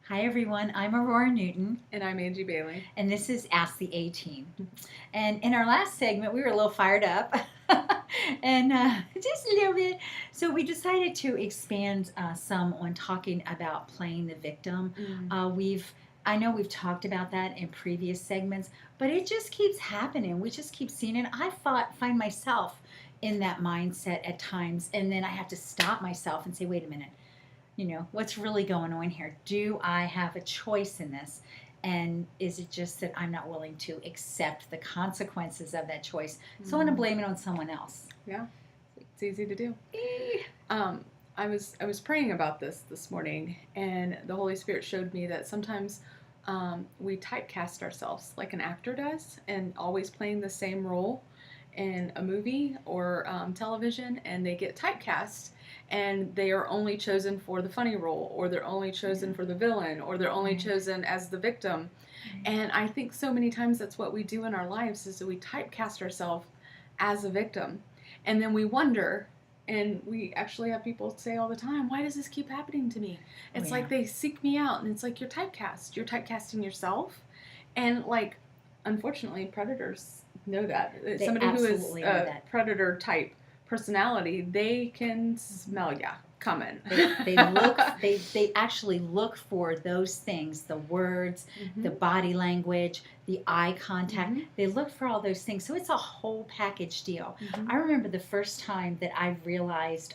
Hi everyone, I'm Aurora Newton, And I'm Angie Bailey. and this is Ask the A Team. And in our last segment, we were a little fired up, and just a little bit. So we decided to expand some on talking about playing the victim. I know we've talked about that in previous segments, but it just keeps happening. We just keep seeing it. Find myself in that mindset at times, and then I have to stop myself and say, wait a minute, what's really going on here? Do I have a choice in this? And is it just that I'm not willing to accept the consequences of that choice? So I want to blame it on someone else. Yeah, it's easy to do. Um, I was praying about this morning, and the Holy Spirit showed me that sometimes we typecast ourselves like an actor does, and always playing the same role in a movie or television, and they get typecast, and they are only chosen for the funny role, or they're only chosen for the villain, or they're only chosen as the victim. And I think so many times that's what we do in our lives, is that we typecast ourselves as a victim, and then we wonder. And we actually have people say all the time, why does this keep happening to me? It's like they seek me out, and it's like you're typecast. You're typecasting yourself. And like, unfortunately, predators know that. Somebody who is a predator type personality, they can smell ya coming. They actually look for those things, the words, the body language, the eye contact. They look for all those things. So it's a whole package deal. I remember the first time that I realized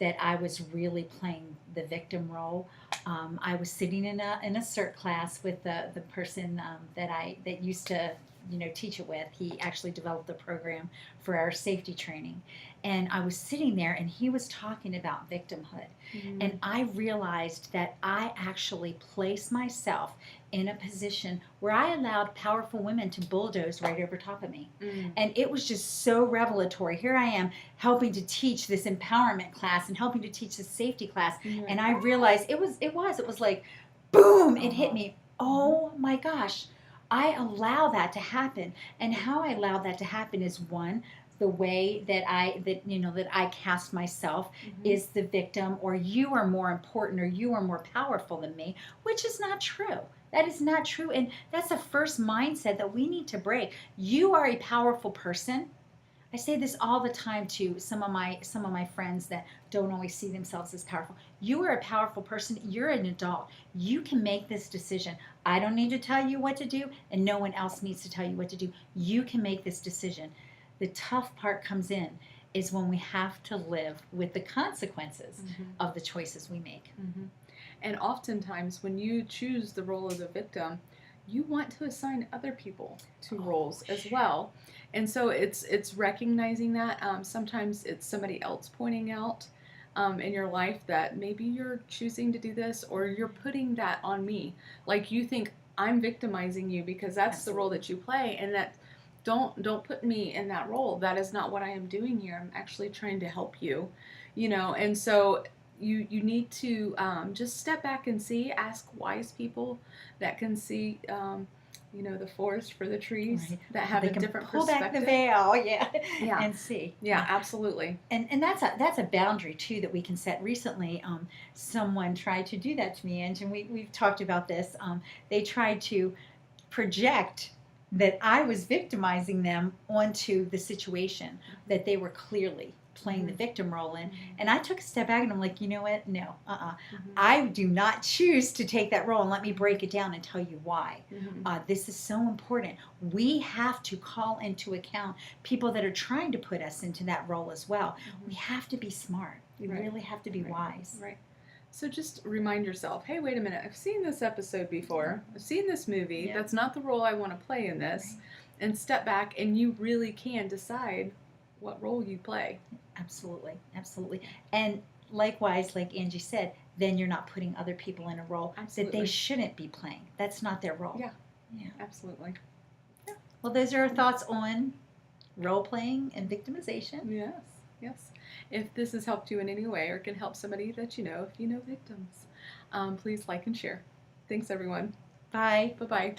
that I was really playing the victim role. I was sitting in a CERT class with the person that used to teach it with. He actually developed the program for our safety training, and I was sitting there and he was talking about victimhood. And I realized that I actually placed myself in a position where I allowed powerful women to bulldoze right over top of me. And it was just so revelatory. Here I am helping to teach this empowerment class and helping to teach this safety class, and I realized it was like boom, it hit me. Oh my gosh, I allow that to happen. And how I allow that to happen is, one, the way that I cast myself is the victim, or you are more important, or you are more powerful than me, which is not true. That is not true. And that's the first mindset that we need to break. You are a powerful person. I say this all the time to some of my friends that don't always see themselves as powerful. You are a powerful person. You're an adult. You can make this decision. I don't need to tell you what to do, and no one else needs to tell you what to do. You can make this decision. The tough part comes in is when we have to live with the consequences of the choices we make. And oftentimes, when you choose the role of the victim, you want to assign other people to roles as well. And so it's recognizing that. Sometimes it's somebody else pointing out in your life that maybe you're choosing to do this, or you're putting that on me. Like, you think I'm victimizing you because that's the role that you play, and that don't put me in that role. That is not what I am doing here. I'm actually trying to help you, and so you need to just step back and see. Ask wise people that can see the forest for the trees, that have a different pull perspective. Back the veil, and see. Yeah, absolutely. And that's a boundary too that we can set. Recently, someone tried to do that to me, and we've talked about this. They tried to project that I was victimizing them onto the situation that they were clearly playing the victim role in. And I took a step back and I'm like, you know what? No, I do not choose to take that role, and let me break it down and tell you why. This is so important. We have to call into account people that are trying to put us into that role as well. We have to be smart. We really have to be wise. Right. So just remind yourself, hey, wait a minute, I've seen this episode before. I've seen this movie. Yep. That's not the role I want to play in this. And step back, and you really can decide what role you play. Absolutely. Absolutely. And likewise, like Angie said, then you're not putting other people in a role that they shouldn't be playing. That's not their role. Yeah. Absolutely. Yeah. Well, those are our thoughts on role playing and victimization. Yes. If this has helped you in any way, or can help somebody that you know, if you know victims, please like and share. Thanks, everyone. Bye. Bye-bye.